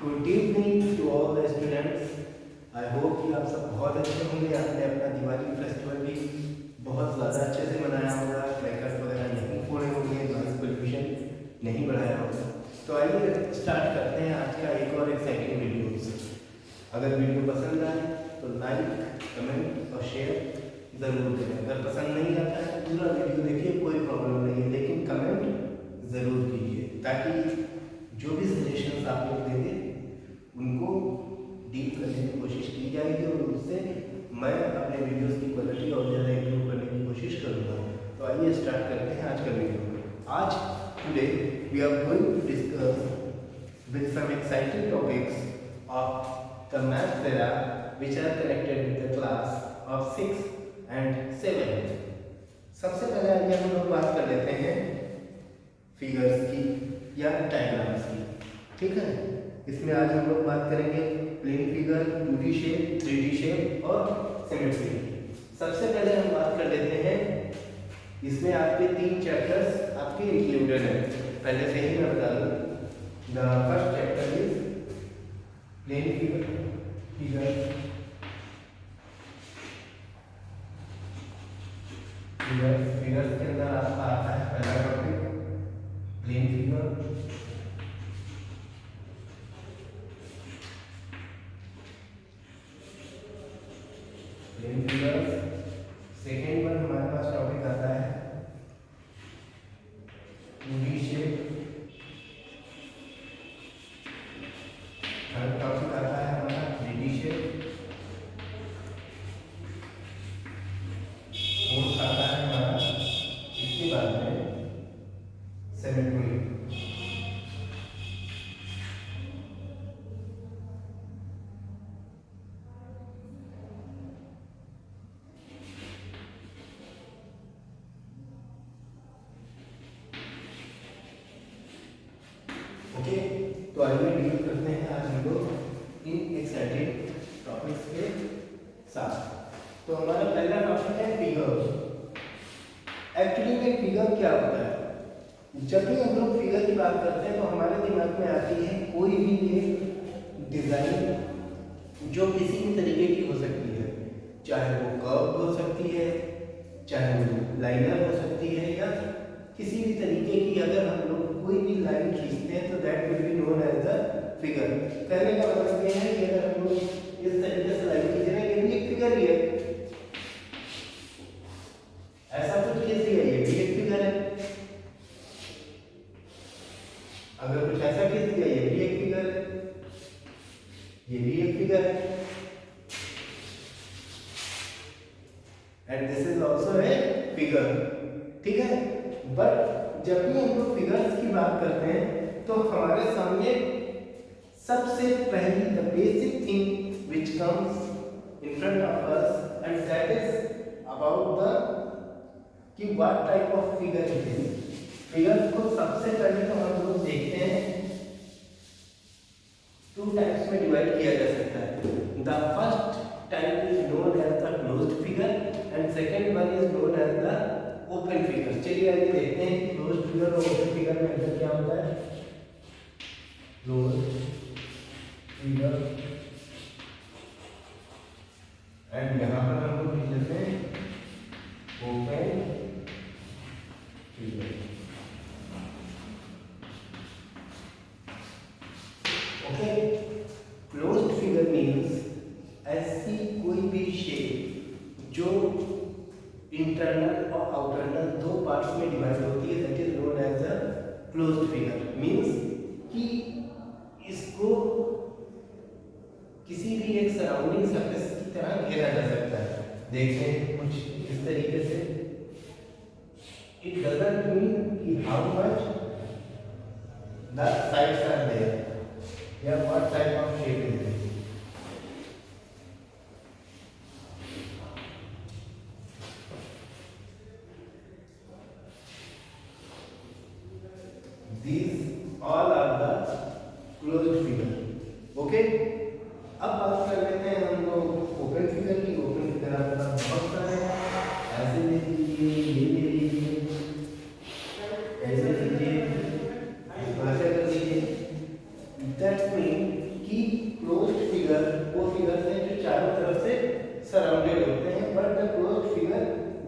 Good evening to all the students. I hope कि आप सब बहुत अच्छे होंगे। आपने अपना दिवाली फेस्टिवल भी बहुत ज़्यादा अच्छे से मनाया होगा, क्रैकर्स वगैरह नहीं फोड़े होंगे, नॉइज़ पोल्यूशन नहीं बढ़ाया होगा। तो आइए स्टार्ट करते हैं आज का एक और एक्साइटिंग वीडियो से। अगर वीडियो पसंद आए तो लाइक, कमेंट और शेयर ज़रूर करें। अगर पसंद नहीं आता है पूरा वीडियो देखिए, कोई प्रॉब्लम नहीं है, लेकिन कमेंट ज़रूर कीजिए ताकि जो भी सजेशंस आप लोग देंगे उनको डील करने की कोशिश की जाएगी और उससे मैं अपने वीडियोस की क्वालिटी और ज़्यादा इम्प्रूव करने की कोशिश करूँगा। तो आइए स्टार्ट करते हैं आज का वीडियो। आज today we are going to discuss with some exciting topics of the maths era which are connected with the class of 6 and 7। सबसे पहले आइए हम लोग बात कर लेते हैं फिगर्स की या डायग्राम्स की। ठीक है, इसमें आज हम लोग बात करेंगे plane figure, 2D shape, 3D shape और सिमेट्री। सबसे पहले हम बात कर लेते हैं, इसमें आपके 3 चैप्टर्स आपके इंक्लूडेड हैं। पहले से ही मैं बता दूं, the first chapter is plane figure figures के अंदर आपका आता है पहला topic plane figure. Plane figure second one हमारे पास टॉपिक आता है 2D शेप। थर्ड टॉपिक आता है हमारा 3D शेप। फोर्थ आता है हमारा इसके बाद में सिमेट्री। ओके, तो आइए डील करते हैं आज हम लोग इन एक्साइटिंग टॉपिक्स के साथ। तो हमारा पहला टॉपिक है फिगर। एक्चुअली में फिगर क्या होता है? जब भी हम लोग फिगर की बात करते हैं तो हमारे दिमाग में आती है कोई भी एक डिज़ाइन जो किसी भी तरीके की हो सकती है, चाहे वो कर्व हो सकती है, चाहे वो लाइनर हो सकती है, या किसी भी तरीके की अगर हम लोग कोई भी लाइन खींचते हैं तो that will be known as the figure. कहने का मतलब ये है कि अगर हम लोग इस तरीके से लाइन खींच रहे हैं, ये भी एक फिगर ही है। ऐसा कुछ खींच दिया, ये भी एक फिगर है। अगर कुछ ऐसा खींच दिया, ये भी एक फिगर है, ये भी एक फिगर है, and this is also a figure. ठीक है, बट जब भी हम लोग फिगर्स की बात करते हैं तो हमारे सामने सबसे पहली the basic thing which comes in front of us and that is about the कि what type of figure it is. Figures को सबसे पहले तो हम लोग देखते हैं 2 टाइप्स में डिवाइड किया जा सकता है। The first type is known as the closed figure and second one is known as the open figure. चलिए आइए देखते हैं कि क्लोज्ड फिगर और ओपन फिगर में अंतर क्या होता है। क्लोज्ड फिगर एंड यहाँ पर हम लोग लिख लेते हैं open figure. Okay, closed figure means ऐसी कोई भी शेप जो इंटरनल और आउटरनल 2 पार्ट्स में डिवाइड होती है, that is known as a closed figure. Means कि इसको किसी भी एक सराउंडिंग सरफेस की तरह घेरा जा सकता है। देखते हैं कुछ इस तरीके से। इट डजंट मीन कि how much the sides are there या what type of shape is this. These all are the closed figure. Okay, अब बात कर लेते हैं हम लोग ओपन फिगर की। ओपन फिगर आपके पास बहुत सारे हैं, ऐसे ले लीजिए, ये ले लीजिए, ऐसे लीजिए, ऐसे कर लीजिए। दैट मीन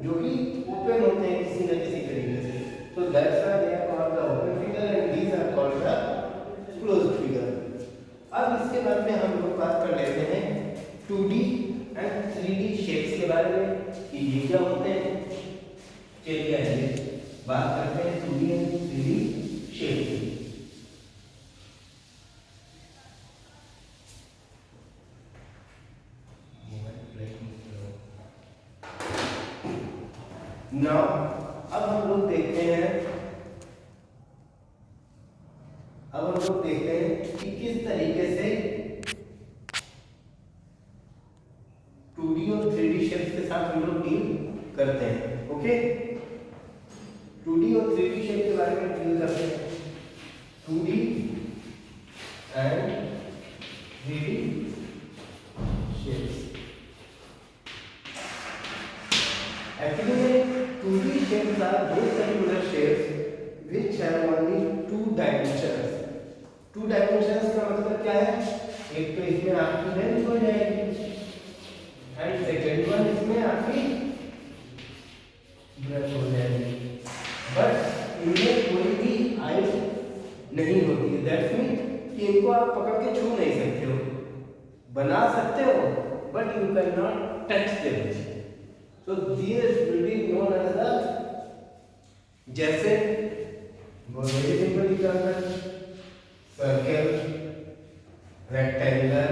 जो कि ओपन होते हैं किसी न किसी तरीके से, तो that's why they are called the open figure and these are called the closed figure. अब इसके बाद में हम लोग बात कर लेते हैं 2D एंड 3D शेप्स के बारे में कि ये क्या होते हैं। चलिए आइए बात करते हैं 2D एंड 3D शेप की। नाउ अब हम लोग देखते हैं कि किस तरीके से 2D और 3D शेप्स के साथ हम लोग डील करते हैं। ओके, 2D और 3D शेप के बारे में डील करते हैं। 2D and 3D shapes. Actually, 2D shapes are those circular shapes which have only two dimensions. Two dimensions का मतलब क्या है? एक तो इसमें आपकी लेंथ हो जाएगी एंड सेकेंड वन इसमें आपकी ब्रेड्थ हो जाएगी, बट इनमें कोई भी हाइट नहीं होती है। दैट्स मीन कि इनको आप पकड़ के छू नहीं सकते हो, बना सकते हो but you can not touch them. So these will be known as the, जैसे बहुत very simple example, circle, rectangle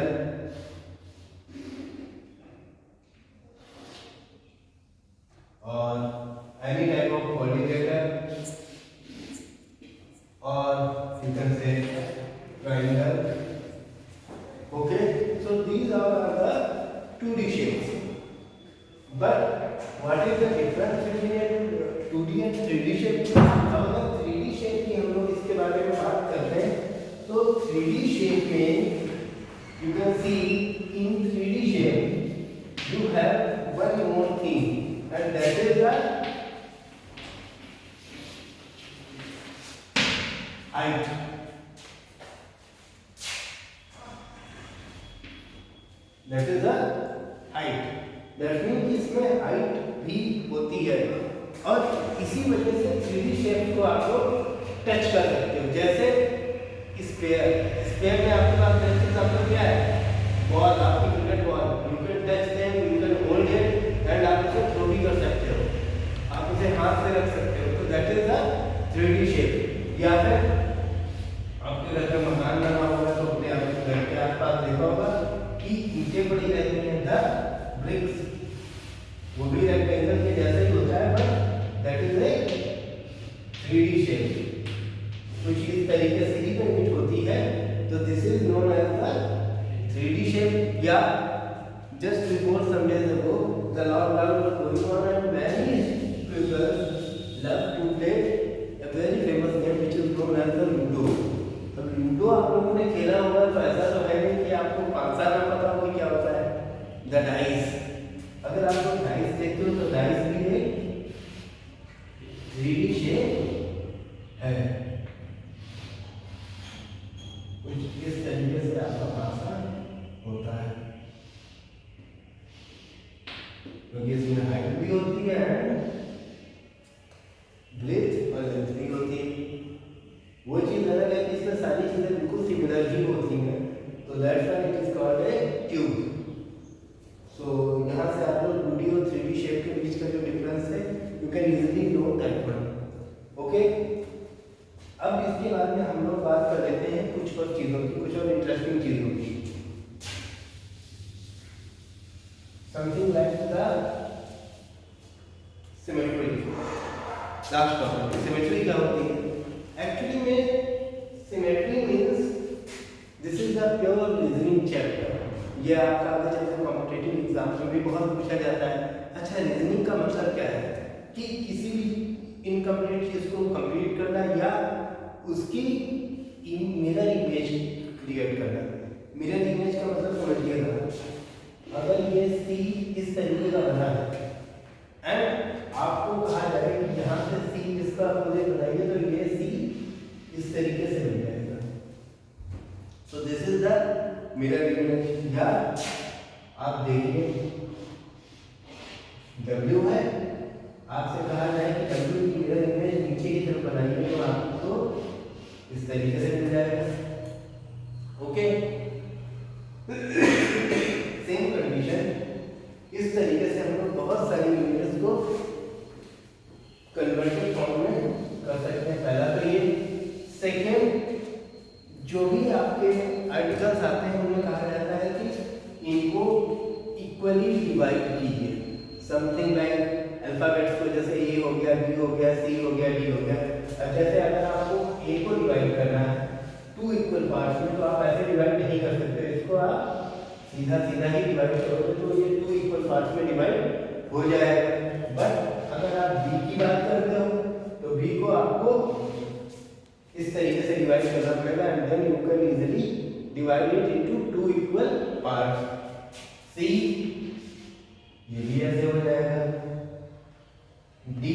और any type of polyhedral और you can say triangle. Okay, so these are the 2D shapes. But what is the difference between 2D and 3D shape? अब अगर 3D shape की हम लोग इसके बारे में बात करते हैं तो 3D shape में you can see in 3D shape you have one more thing and that is the height. That is the height. That means इसमें हाइट भी होती है और इसी वजह से 3D शेप को आप लोग टच कर सकते हो। जैसे स्पेयर में आपके पास एग्जांपल क्या है, बॉल, आपकी cricket ball, you can touch them, you can hold it and आप उसे थ्रो भी कर सकते हो, आप उसे हाथ से रख सकते हो। तो that is the 3D shape. या फिर आपके घर में मकान बना हुआ है तो अपने घर के आसपास देखा होगा कि ईंटें पड़ी रहती हैं, द ब्रिक्स, वो भी रेक्टेंगल के जैसा ही होता है but that is a 3D shape, कुछ इस तरीके से ही पेंट होती है। तो this is known as the 3D shape. या just before some days ago the lockdown was going on and many people love to play a very famous game which is known as the ludo. अब ludo आप लोगों ने खेला होगा तो ऐसा तो है नहीं कि आपको पांचा ना पता हो कि क्या होता है। द डाइस, अगर आप लोग डाइस देखते हो तो डाइस भी एक 3D शेप है, कुछ इस तरीके से आपका पासा होता है, क्योंकि इसमें हाइट भी होती है एंड ब्रेड्थ और लेंथ भी होती है। वो चीज अलग है कि इसमें सारी चीजें बिल्कुल सिमिलर ही होती हैं, तो that's why it is called a tube. So यहाँ से आप लोग 2D और 3D शेप के बीच का जो डिफरेंस है you can easily know that one. Okay, अब इसके बाद में हम लोग बात कर लेते हैं कुछ और चीज़ों की, कुछ और इंटरेस्टिंग चीज़ों की। Something like the symmetry. Last topic, symmetry क्या होती है? एक्चुअली में symmetry means this is the pure reasoning chapter. ये आपका आगे चलकर कॉम्पिटिटिव एग्जाम में भी बहुत पूछा जाता है। अच्छा, रीजनिंग का मतलब क्या है कि किसी भी इनकम्प्लीट चीज को कंप्लीट करना या उसकी मिरर इमेज क्रिएट करना। मिरर इमेज का मतलब समझिएगा, अगर ये सी इस तरीके का बना है एंड आपको कहा जाए कि यहाँ से सी इसका मुझे बनाइए तो ये सी इस तरीके से बन जाएगा। So this is the mirror image. या आप देखिए W है आपसे कहा जाए कि डब्ल्यू की मिरर इमेज नीचे की तरफ बनाइए तो आपको इस तरीके से मिल जाएगा। ओके, सेम कंडीशन इस तरीके से हम लोग बहुत सारी इमेजेस को कन्वर्टेड फॉर्म में कर सकते हैं। पहला तो ये। सेकेंड, जो भी आपके आर्टिकल्स आते हैं उनमें कहा जाता है कि इनको इक्वली डिवाइड कीजिए। समथिंग लाइक अल्फाबेट्स को, जैसे ए हो गया, बी हो गया, सी हो गया, डी हो गया। अब जैसे अगर आपको ए को डिवाइड करना है 2 इक्वल पार्ट्स में, तो आप ऐसे डिवाइड नहीं कर सकते। इसको आप सीधा सीधा ही डिवाइड करोगे तो ये 2 इक्वल पार्ट्स में डिवाइड हो जाएगा। बट अगर आप बी की बात करते हो तो बी को आपको इस तरीके से डिवाइड करना पड़ेगा and then you can easily divide it into 2 equal parts. See, ये भी ऐसे हो जाएगा। डी,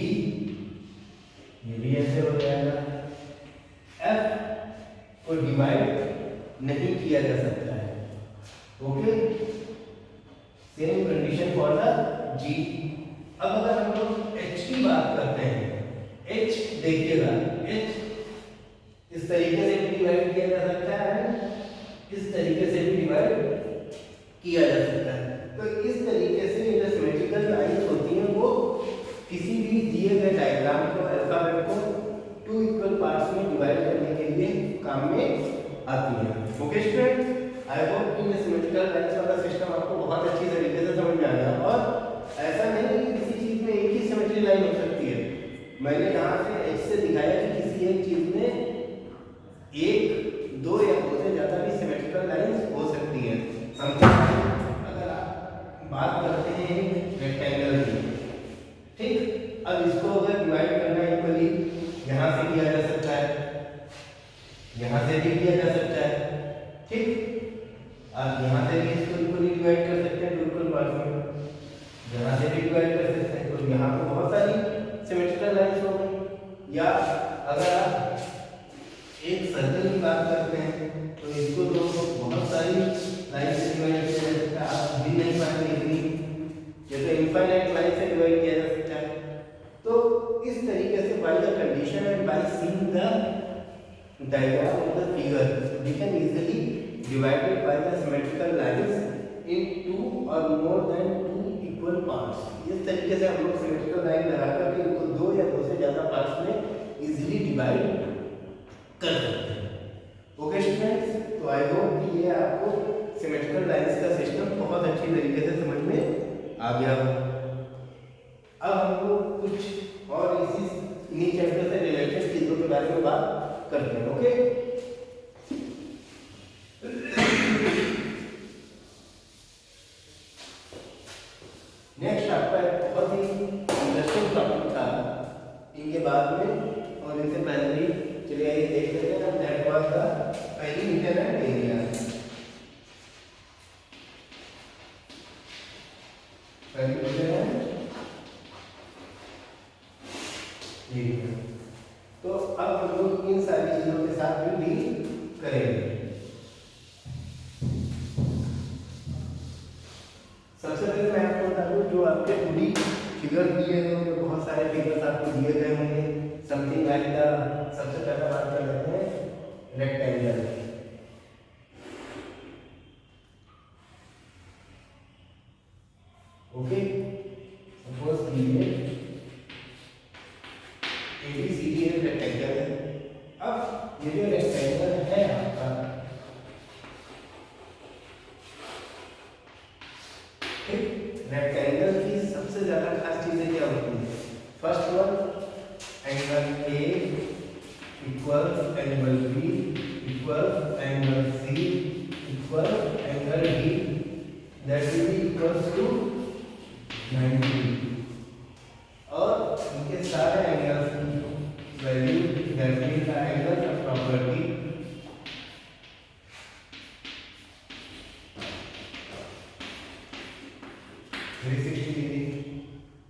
ये भी ऐसे हो जाएगा। एफ को डिवाइड नहीं किया जा सकता है। Okay, same condition for the G. अब अगर हम लोग एच की बात करते हैं, एच देखिएगा, एच इस तरीके से भी डिवाइड किया जा सकता है, इस तरीके से भी डिवाइड किया जा सकता है। तो इस तरीके से ये जो सिमेट्रिकल लाइंस होती हैं वो किसी भी दिए गए डायग्राम को, अल्फाबेट को 2 इक्वल पार्ट्स में डिवाइड करने के लिए काम में आती है। ओके स्टूडेंट, आई होप कि ये सिमेट्रिकल लाइंस वाला सिस्टम आपको बहुत अच्छी तरीके से समझ में आ गया। और ऐसा नहीं है कि किसी चीज में एक ही सिमेट्री लाइन हो सकती है। मैंने यहाँ से एच से दिखाया कि किसी एक चीज में 1, 2 या 2 से ज्यादा भी सिमेट्रिकल लाइंस हो सकती है। अगर आप बात करते हैं रेक्टेंगल की, ठीक, अब इसको अगर डिवाइड करना है इक्वली, यहाँ से किया जा सकता है, यहाँ से भी किया जा सकता है, ठीक। आप यहाँ से भी इसको इक्वली डिवाइड कर सकते हैं 2 इक्वल पार्ट्स में, यहाँ से भी डिवाइड कर सकते हैं। तो यहाँ पे बहुत सारी सिमेट्रिकल लाइंस हो गई। या अगर आप एक सर्कल की बात करते हैं तो इसको तो बहुत सारी लाइन से डिवाइड किया जा सकता है। आप भी नहीं पाएंगे इतनी, जैसे इनफाइनाइट लाइन से डिवाइड किया जा सकता है। तो इस तरीके से by the condition and by seeing the diagram of the figure we can easily divided by the symmetrical lines in 2 और मोर देन 2 इक्वल पार्ट्स। इस तरीके से हम लोग सिमेट्रिकल लाइन लगाकर के इनको 2 या 2 से ज्यादा पार्ट्स में इजीली डिवाइड कर सकते हैं। ओके स्टूडेंट्स, तो आई होप कि ये आपको सिमेट्रिकल लाइंस का सिस्टम बहुत अच्छी तरीके से समझ में आ गया हो। अब हम लोग कुछ और इन्हीं चैप्टर से रिलेटेड चीजों के बारे में बात करते हैं। ओके, नेक्स्ट आपका एक बहुत ही इंटरेस्टिंग टॉपिक था इनके बाद में, और इनसे पहले भी चलिए आइए देख लेते हैं। That was the perimeter and area. Perimeter and area, तो अब हम लोग इन सारी चीजों के साथ भी डील करेंगे। सबसे पहले मैं आपको बता दूं, जो आपके पूरी फिगर दिए गए होंगे, बहुत सारे फिगर्स आपको दिए गए होंगे। समथिंग लाइक द, सबसे पहले बात कर लेते हैं रेक्टेंगल। ओके, सपोज कीजिए ABCD एक रेक्टेंगल है। अब ये जो रेक्टेंगल है आपका, रेक्टेंगल की सबसे ज्यादा खास चीजें क्या होती है? First one, angle A equal angle B equal angle C equal angle D, that will be equals to 90। और इनके सारे एंगल्स की value, that means the angle of property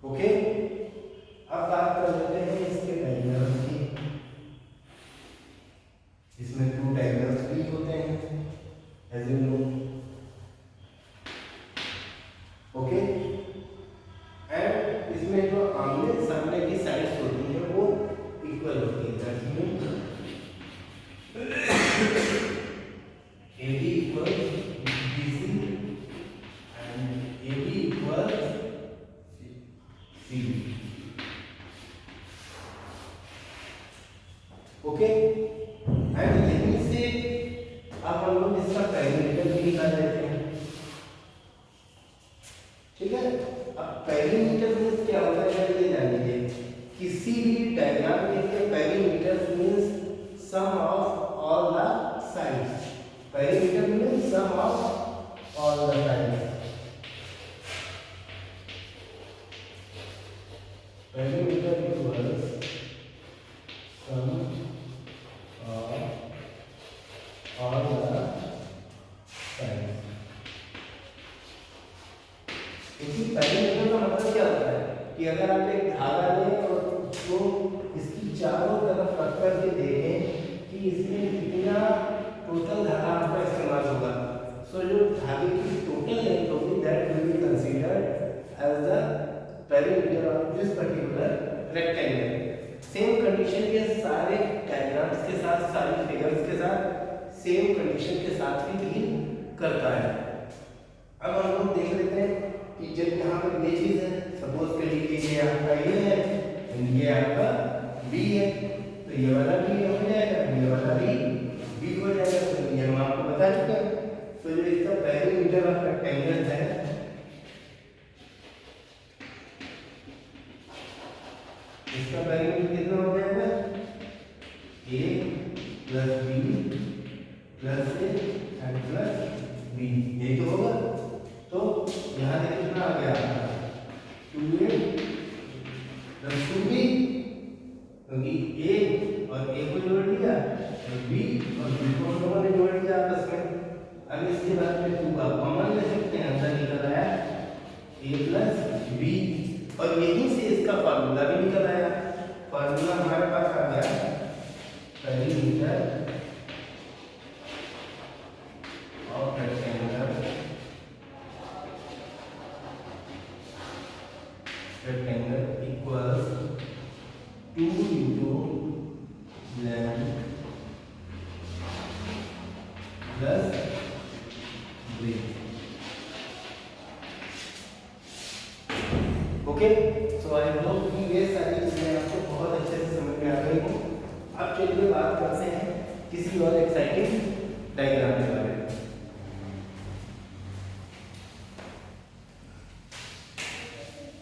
okay. अब बात कर लेते हैं इसके डायगोनल्स की। इसमें 2 डायगोनल्स भी होते हैं as you know. Okay, and इसमें जो आमने सामने अब हम लोग इसका पेरीमीटर भी निकाल लेते हैं। ठीक है, अब पेरीमीटर मींस क्या होता है ये जान लीजिए। किसी भी डायग्राम के लिए perimeter means sum of all the sides. Perimeter means sum of all the sides. Perimeter equals sum of all the sides. इसी पेरीमीटर का मतलब क्या होता है कि अगर आप एक धागा लें और उसको इसकी चारों तरफ रख करके देखें कि इसमें कितना टोटल धागा आपका इस्तेमाल होगा, सो जो धागे की टोटल लेंथ होगी that will be considered as the perimeter of this particular rectangle. Same condition ये सारे डायग्राम्स के साथ, सारी फिगर्स के साथ सेम कंडीशन के साथ भी डील करता है। अब हम लोग देख लेते हैं कि जब यहाँ पर ये चीज है, सपोज कर लीजिए ये आपका ए है, ये आपका बी है, तो ये वाला भी हो जाएगा, ये वाला भी बी हो जाएगा। तो ये हम आपको बता चुके हैं। तो जो इसका पेरीमीटर ऑफ रेक्टेंगल है, इसका पेरीमीटर कितना हो जाएगा, A plus B plus A and plus B, यही तो होगा। तो यहाँ से कितना आ गया, 2a प्लस 2b, क्योंकि a और a को जोड़ दिया और b और b को हम लोगों ने जोड़ दिया आपस में। अब इसके बाद में 2 का कॉमन ले सकते हैं, आंसर निकल आया a प्लस b, और यहीं से इसका फार्मूला भी निकल आया। फार्मूला हमारे पास आ गया perimeter of rectangle equals 2 into length plus breadth। Okay, so I hope कि ये सारी चीजें आपको बहुत अच्छे से समझ में आ गई हो। अब चलिए बात करते हैं किसी और एक्साइटिंग डायग्राम के बारे में।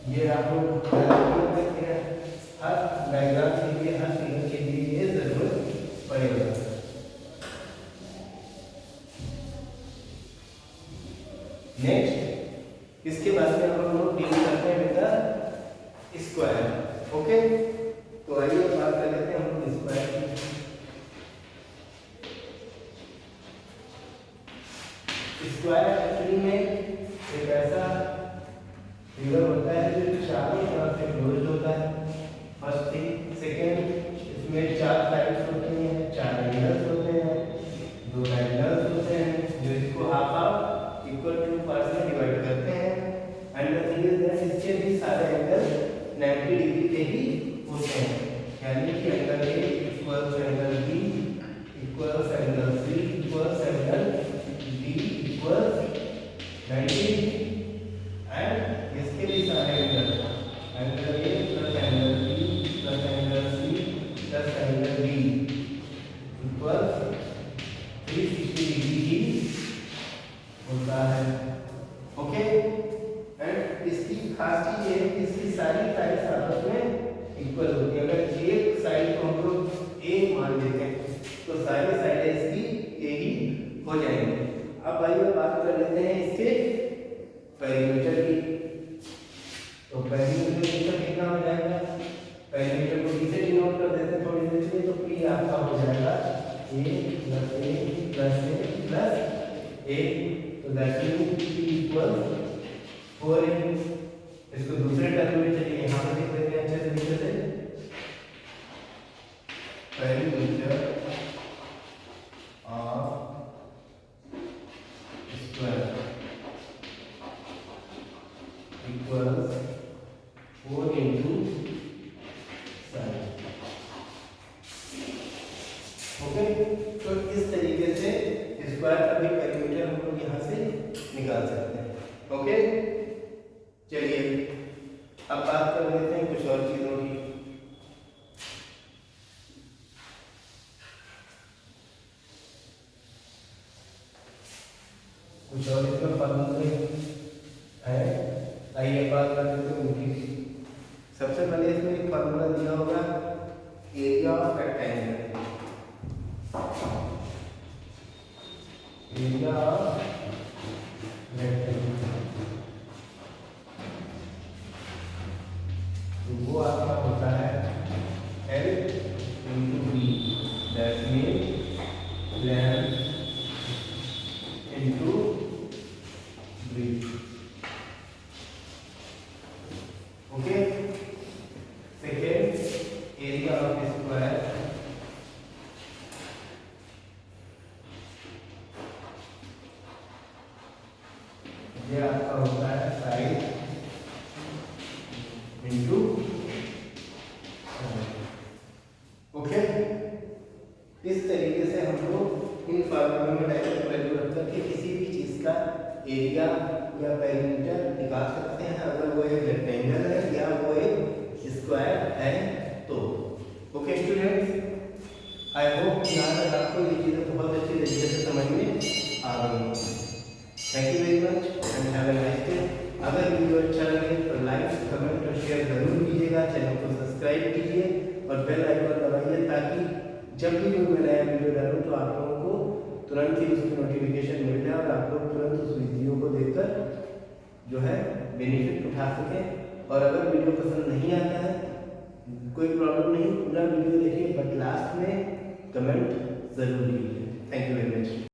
ये आप लोग देखते हैं, हर डायग्राम के लिए, हर फिगर के लिए ये जरूरत पड़ेगा। नेक्स्ट इसके बाद में हम लोग डील करते हैं बेटा स्क्वायर। ओके, तो आइए बात कर लेते हैं हम लोग स्क्वायर की। स्क्वायर एक्चुअली में एक ऐसा फिगर होता है जो चारों तरफ से क्लोज्ड होता है। फर्स्ट थिंग, सेकंड, इसमें 4 साइड्स होते हैं, 4 एंगल्स होते हैं, 2 एंगल्स होते हैं जो इसको half half equal two parts में डिवाइड करते हैं। And the thing is that इसके भी सारे एंगल 90 डिग्री के ही होते हैं, यानी कि angle A equals angle B equals angle C equals angle D equals 90 and इसके भी सारे angle, angle A plus angle B plus angle C plus angle D equals 360 degree ही होता है। ओके, एंड इसकी खास चीज ये है कि इसकी सारी साइड्स आपस में इक्वल होती है। अगर एक साइड को हम लोग ए मान लेते हैं तो सारी साइडें इसकी ए ही हो जाएंगी। अब आइए बात कर लेते हैं इसके पेरीमीटर की। तो पेरीमीटर इसका कितना हो जाएगा, पेरीमीटर को बी से डिनोट कर देते हैं थोड़ी देर के लिए। तो पी आपका हो जाएगा A plus A plus A plus ए, तो that means P equals 4a। इसको दूसरे टर्म में चलिए यहाँ पे लिख देते हैं अच्छे तरीके से। Perimeter of square equals 4 into side. Okay, तो इस तरीके से स्क्वायर का भी पेरीमीटर हम लोग यहाँ से निकाल सकते हैं। ओके, चलिए अब बात कर लेते हैं कुछ कुछ और इसमें फार्मूले है, आइए बात कर लेते हैं उनकी। सबसे पहले इसमें एक फार्मूला दिया होगा area of rectangle, area of rectangle, तो वो आपका होता है L into B, that means length into breadth. Okay. Second, area of square, ये आपका होता है साइड इंटू। ओके, इस तरीके से हम लोग इन फार्मूलों में डायरेक्ट वैल्यू रख करके किसी भी चीज का एरिया या पेरीमीटर निकाल सकते हैं, अगर वो एक रेक्टेंगल है या वो एक स्क्वायर है तो। ओके स्टूडेंट्स, आई होप यहाँ तक आपको ये चीज़ें बहुत अच्छी तरीके से समझ में आ गई होंगी। Thank you very much and have a nice day. अगर वीडियो अच्छा लगे तो लाइक, कमेंट और शेयर जरूर कीजिएगा, चैनल को सब्सक्राइब कीजिए और बेल आइकन दबाइए, ताकि जब भी कोई मैं नया वीडियो डालूँ तो आप लोगों को तुरंत ही उसकी नोटिफिकेशन मिल जाए और आप लोग तुरंत उस वीडियो को देखकर जो है बेनिफिट उठा सकें। और अगर वीडियो पसंद नहीं आता है कोई प्रॉब्लम नहीं, पूरा वीडियो देखिए, बट लास्ट में कमेंट जरूर कीजिए। Thank you very much.